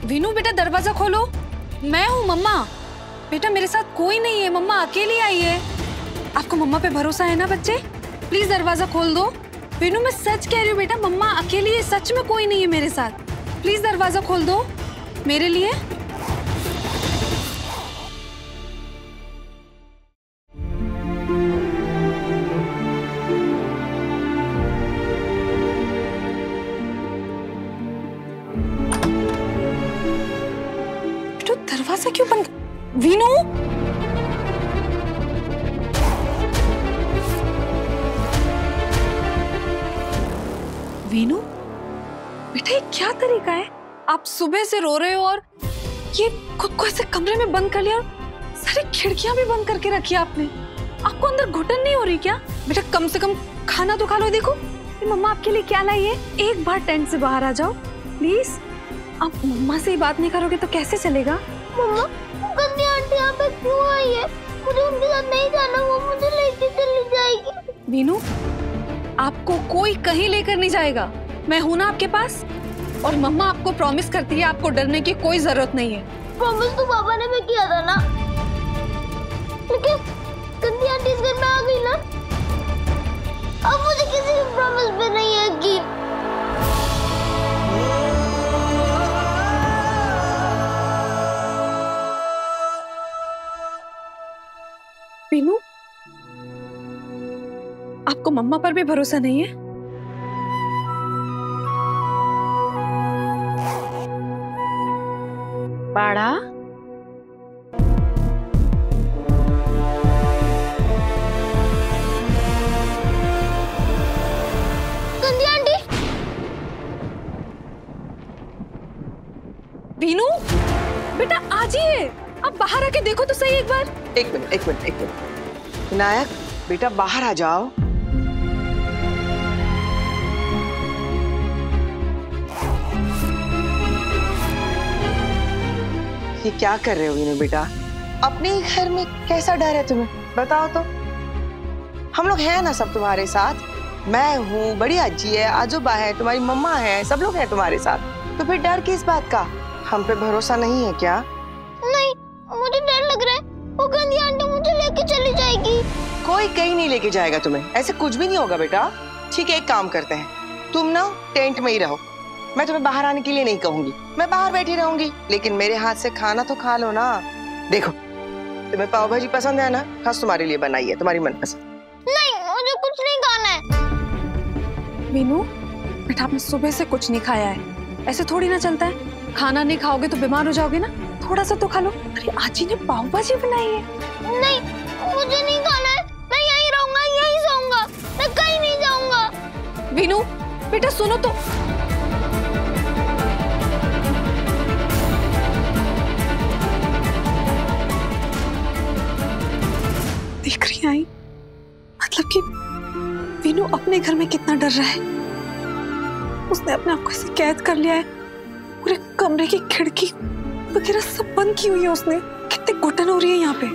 वीनू बेटा दरवाजा खोलो। मैं हूँ मम्मा। बेटा मेरे साथ कोई नहीं है, मम्मा अकेली आई है। आपको मम्मा पे भरोसा है ना बच्चे? प्लीज दरवाजा खोल दो। वीनू मैं सच कह रही हूँ बेटा, मम्मा अकेली है, सच में कोई नहीं है मेरे साथ। प्लीज दरवाजा खोल दो मेरे लिए। दरवाजा क्यों बंद? वीनू वीनू बेटा ये क्या तरीका है? आप सुबह से रो रहे हो और ये खुद को ऐसे कमरे में बंद कर लिया और सारी खिड़कियां भी बंद करके रखी आपने। आपको अंदर घुटन नहीं हो रही क्या? बेटा कम से कम खाना तो खा लो। देखो मम्मा आपके लिए क्या लाई है। एक बार टेंट से बाहर आ जाओ प्लीज। आप मम्मा से ही बात नहीं करोगे तो कैसे चलेगा? मम्मा गंदी आंटी यहाँ पे क्यों आई है? मुझे उनके साथ नहीं जाना, वो मुझे लेके चली जाएगी। वीनू आपको कोई कहीं लेकर नहीं जाएगा, मैं हूं ना आपके पास। और मम्मा आपको प्रॉमिस करती है आपको डरने की कोई जरूरत नहीं है। प्रॉमिस तो पापा ने भी किया था ना, लेकिन गंदी आंटी इस घर में आ गई ना, अब मुझे किसी भी प्रॉमिस पे नहीं है यकीन। वीनू आपको मम्मा पर भी भरोसा नहीं है? पाड़ा गंदी आंटी। वीनू बेटा आ जाइए, आप बाहर आके देखो तो सही एक बार। एक मिनट विनायक बेटा बाहर आ जाओ। ये क्या कर रहे हो वीनू बेटा? अपने ही घर में कैसा डर है तुम्हें, बताओ तो। हम लोग हैं ना सब तुम्हारे साथ। मैं हूँ, बड़ी अज्जी है, आजोबा है, तुम्हारी मम्मा है, सब लोग हैं तुम्हारे साथ। तो फिर डर किस बात का? हम पे भरोसा नहीं है क्या? नहीं मुझे डर लग रहा है, वो गंदी आंटी मुझे लेके चली जाएगी। कोई कहीं नहीं लेके जाएगा तुम्हें, ऐसे कुछ भी नहीं होगा बेटा। ठीक है एक काम करते हैं, तुम ना टेंट में ही रहो। मैं तुम्हें बाहर आने के लिए नहीं कहूंगी, मैं बाहर बैठी रहूंगी, लेकिन मेरे हाथ से खाना तो खा लो ना। देखो तुम्हें पाव भाजी पसंद है ना, खास तुम्हारे लिए बनाई है, तुम्हारी मनपसंद। नहीं मुझे कुछ नहीं खाना है। वीनू बेटा आपने सुबह से कुछ नहीं खाया है, ऐसे थोड़ी ना चलता है। खाना नहीं खाओगे तो बीमार हो जाओगे ना, थोड़ा सा तो खा लो। अरे आजी ने पाव भाजी बनाई है। नहीं मुझे नहीं खाना है, मैं यहीं रहूंगा, यहीं सोऊंगा, मैं कहीं नहीं जाऊंगा। वीनू बेटा सुनो तो। देख रही आई, मतलब कि वीनू अपने घर में कितना डर रहा है। उसने अपने आप को ऐसे कैद कर लिया है, पूरे कमरे की खिड़की वगैरह सब बंद की हुई है उसने। कितनी घुटन हो रही है यहाँ पे।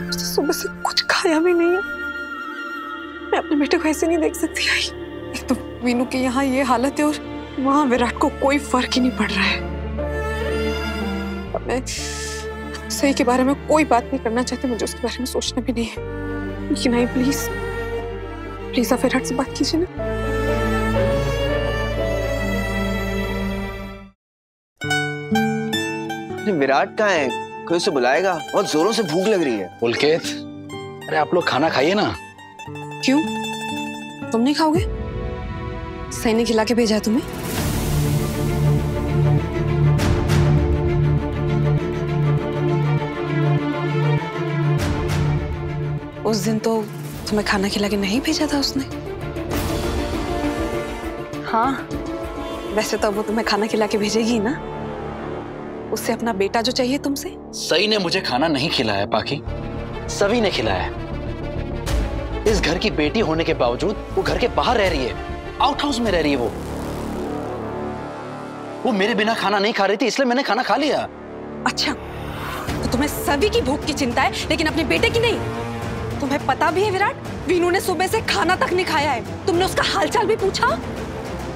उसने सुबह से कुछ खाया भी नहीं है। मैं अपने बेटे को ऐसे नहीं देख सकती। आई एक तो वीनू के यहाँ ये हालत है और वहां विराट को कोई फर्क ही नहीं पड़ रहा है। अब मैं सही के बारे में कोई बात नहीं करना चाहती, मुझे उसके बारे में सोचना भी नहीं है। लेकिन आई प्लीज प्लीज आप विराट से बात कीजिए ना। विराट कहाँ है? कोई उसे बुलाएगा, बहुत जोरों से भूख लग रही है। पुलकित अरे आप लोग खाना खाइए ना। क्यों तुम नहीं खाओगे? सही ने खिला के भेजा है तुम्हें। उस दिन तो तुम्हें खाना खिला के नहीं भेजा था उसने। हाँ वैसे तो वो तुम्हें खाना खिला के भेजेगी ना। उससे अपना बेटा जो चाहिए तुमसे। सही ने मुझे खाना नहीं खिलाया पाखी, सभी ने खिलाया। इस घर की बेटी होने के बावजूद वो घर के बाहर रह रही है, आउट हाउस में रह रही है। वो मेरे बिना खाना नहीं खा रही थी, इसलिए मैंने खाना खा लिया। अच्छा तो तुम्हें सभी की भूख की चिंता है लेकिन अपने बेटे की नहीं। तुम्हें पता भी है विराट, वीनू ने सुबह से खाना तक नहीं खाया है। तुमने उसका हालचाल भी पूछा?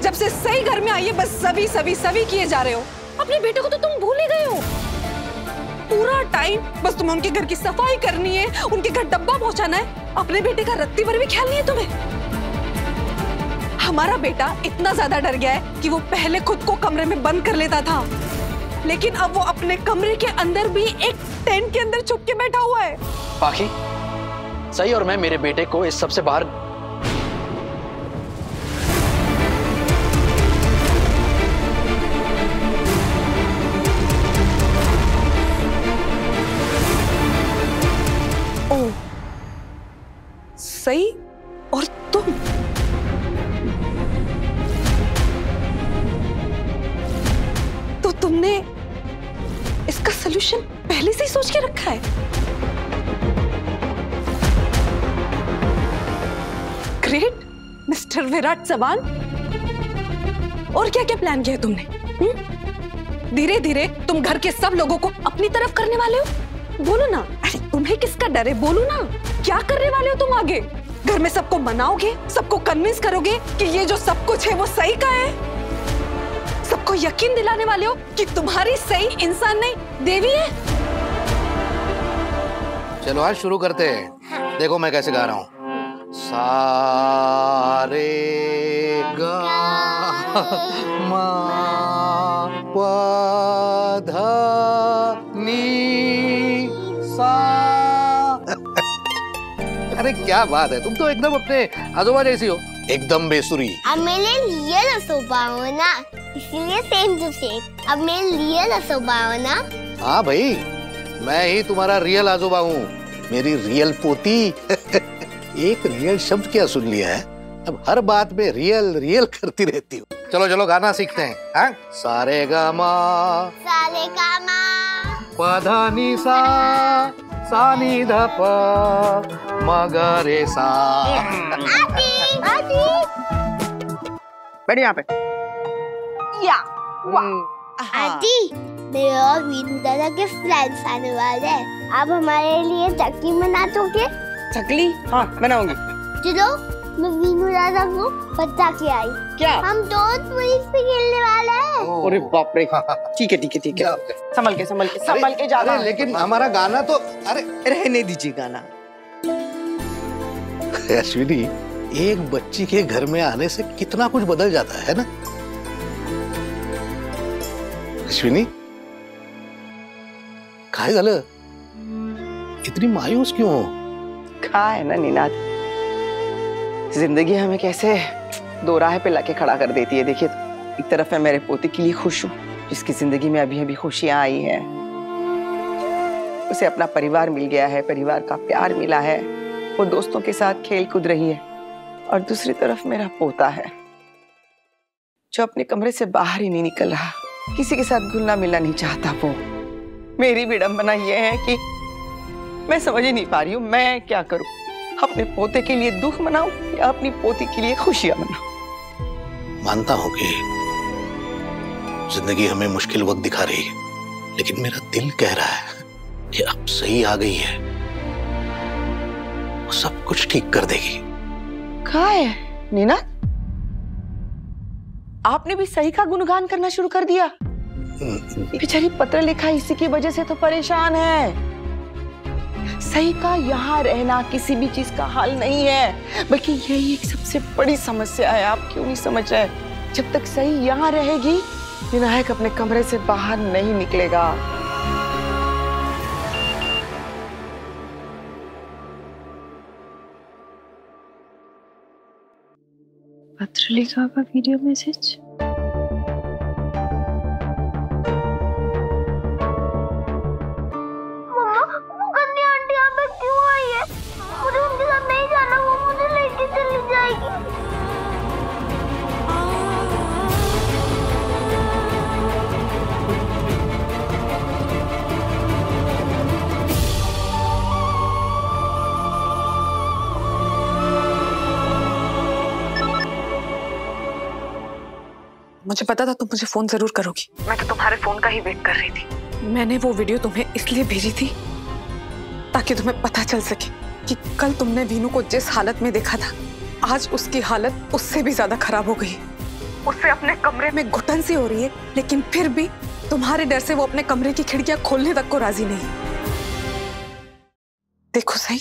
जब से सही घर में आई है बस सभी सभी सभी किए जा रहे हो। अपने बेटे को तो तुम भूल ही गए हो। पूरा टाइम बस तुम्हें उनके घर की सफाई करनी है, उनके घर डब्बा पहुंचाना है। अपने बेटे का रत्ती भर भी ख्याल नहीं है तुम्हें। हमारा बेटा इतना ज्यादा डर गया है कि वो पहले खुद को कमरे में बंद कर लेता था, लेकिन अब वो अपने कमरे के अंदर भी एक टेंट के अंदर छुप के बैठा हुआ है। पाखी, सही और मैं मेरे बेटे को इस सब से बाहर सही और तुम तो तुमने इसका सलूशन पहले से ही सोच के रखा है। Great mister Virat Chavan. और क्या क्या प्लान किया है तुमने? धीरे धीरे तुम घर के सब लोगों को अपनी तरफ करने वाले हो। बोलो ना, अरे तुम्हें किसका डर है? बोलो ना, क्या करने वाले हो तुम आगे? घर में सबको मनाओगे, सबको कन्विंस करोगे कि ये जो सब कुछ है वो सही का है? सबको यकीन दिलाने वाले हो कि तुम्हारी सही इंसान नहीं देवी है? चलो आज शुरू करते हैं। देखो मैं कैसे गा रहा हूँ। सा रे गा मा पा धा नी सा। अरे क्या बात है, तुम तो एकदम अपने आजोबा जैसी हो, एकदम बेसुरी। अब मेरे लिए रसोबा हो ना, इसलिए सेम टू सेम। अब मेरे लिए रसोबा हो ना। हाँ भाई, मैं ही तुम्हारा रियल आजोबा हूँ, मेरी रियल पोती। एक रियल शब्द क्या सुन लिया है, अब हर बात में रियल रियल करती रहती हूँ। चलो चलो गाना सीखते हैं। हाँ, सारे गा मा सारे कामा पा धा नी सा नी धा पा मा गा रे सा। आती आती बैठ यहाँ पे। या आती, मेरे और वीनू दादा के फ्रेंड्स आने वाले हैं। आप हमारे लिए चटनी बना दोगे? चकली? हाँ बनाऊंगी। चलो, मैं वीनू दादा को बता के आई। क्या? हम तो पुलिस पे खेलने वाले हैं। अरे बाप रे। ठीक है ठीक है ठीक है, संभल के जाना। अरे लेकिन हमारा गाना तो, अरे रहने दीजिए गाना। अश्विनी, एक बच्ची के घर में आने से कितना कुछ बदल जाता है ना। अश्विनी, काय झालं? इतनी मायूस क्यों हो? कहा है ना निनाद, जिंदगी हमें कैसे दो राह पे लाके खड़ा कर देती है। देखिए, एक तरफ मैं मेरे पोते के लिए खुश हूँ, जिसकी जिंदगी में अभी अभी खुशियां आई हैं। उसे अपना परिवार मिल गया है, परिवार का प्यार मिला है, वो दोस्तों के साथ खेल कूद रही है। और दूसरी तरफ मेरा पोता है जो अपने कमरे से बाहर ही नहीं निकल रहा, किसी के साथ घुलना मिलना नहीं चाहता। वो मेरी विडंबना ये है कि मैं समझ ही नहीं पा रही हूँ मैं क्या करूं। अपने पोते के लिए दुख मनाऊं या अपनी पोती के लिए खुशियां मनाऊं? मानता हूं कि जिंदगी हमें मुश्किल वक्त दिखा रही है, लेकिन मेरा दिल कह रहा है कि अब सही आ गई है, वो सब कुछ ठीक कर देगी। कहा है नीना, आपने भी सही का गुणगान करना शुरू कर दिया? बेचारी पत्र लिखा इसी की वजह से तो परेशान है। सही का यहाँ रहना किसी भी चीज का हल नहीं है, बल्कि यही एक सबसे बड़ी समस्या है। आप क्यों नहीं समझ रहे? जब तक सही यहाँ रहेगी, विनायक अपने कमरे से बाहर नहीं निकलेगा। पत्र लिखा का वीडियो मैसेज। मुझे पता था तुम मुझे फोन जरूर करोगी। मैं तो तुम्हारे फोन का ही वेट कर रही थी। मैंने वो वीडियो तुम्हें इसलिए भेजी थी ताकि तुम्हें पता चल सके कि कल तुमने वीनू को जिस हालत में देखा था, आज उसकी हालत उससे भी ज्यादा खराब हो गई। उसे अपने कमरे में घुटन सी हो रही है, लेकिन फिर भी तुम्हारे डर से वो अपने कमरे की खिड़कियां खोलने तक को राजी नहीं। देखो सही,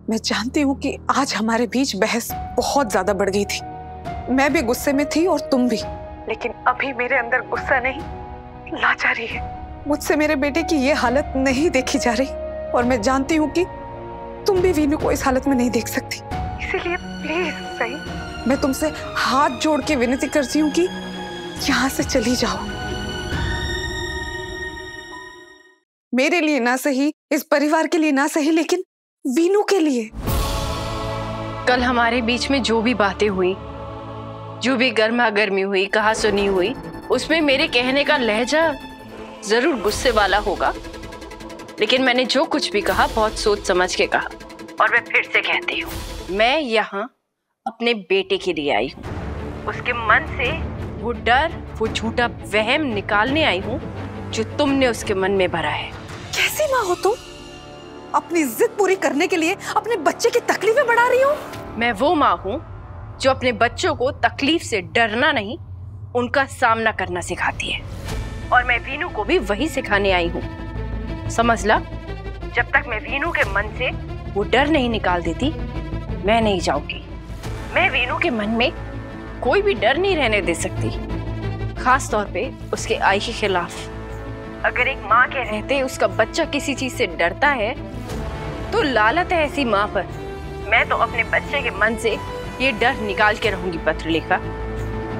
मैं जानती हूँ कि आज हमारे बीच बहस बहुत ज्यादा बढ़ गई थी। मैं भी गुस्से में थी और तुम भी, लेकिन अभी मेरे अंदर गुस्सा नहीं, लाचारी है। मुझसे मेरे बेटे की ये हालत नहीं देखी जा रही और मैं जानती हूँ कि तुम भी वीनू को इस हालत में नहीं देख सकती। इसीलिए प्लीज सही, मैं तुमसे हाथ जोड़ के विनती करती हूँ कि यहाँ से चली जाओ। मेरे लिए ना सही, इस परिवार के लिए ना सही, लेकिन वीनू के लिए। कल हमारे बीच में जो भी बातें हुई, जो भी गर्मा गर्मी हुई, कहा सुनी हुई, उसमें मेरे कहने का लहजा जरूर गुस्से वाला होगा, लेकिन मैंने जो कुछ भी कहा बहुत सोच समझ के कहा। और मैं फिर से कहती हूँ, मैं यहाँ अपने बेटे के लिए आई हूँ। उसके मन से वो डर, वो झूठा वहम निकालने आई हूँ जो तुमने उसके मन में भरा है। कैसी माँ हो तुम? अपनी जिद पूरी करने के लिए अपने बच्चे की तकलीफें बढ़ा रही हो। मैं वो माँ हूँ जो अपने बच्चों को तकलीफ से डरना नहीं, उनका सामना करना सिखाती है। और मैं वीनू को भी वही सिखाने आई हूँ। समझ ला, जब तक मैं वीनू के मन से वो डर नहीं निकाल देती, मैं नहीं जाऊंगी। मैं वीनू के मन में कोई भी डर नहीं रहने दे सकती, खास तौर पे उसके आई के खिलाफ। अगर एक माँ के रहते उसका बच्चा किसी चीज से डरता है तो लालत है ऐसी माँ पर। मैं तो अपने बच्चे के मन से ये डर निकाल के रहूंगी पत्रलेखा,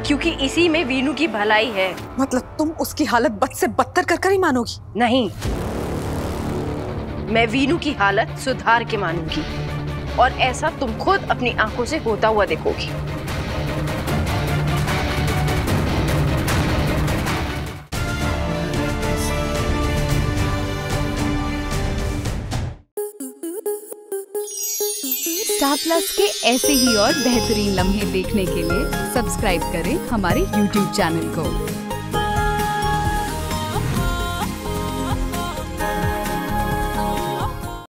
क्योंकि इसी में वीनू की भलाई है। मतलब तुम उसकी हालत बद से बदतर कर कर ही मानोगी? नहीं, मैं वीनू की हालत सुधार के मानूंगी, और ऐसा तुम खुद अपनी आंखों से होता हुआ देखोगी। स्टार प्लस के ऐसे ही और बेहतरीन लम्हे देखने के लिए सब्सक्राइब करें हमारे YouTube चैनल को।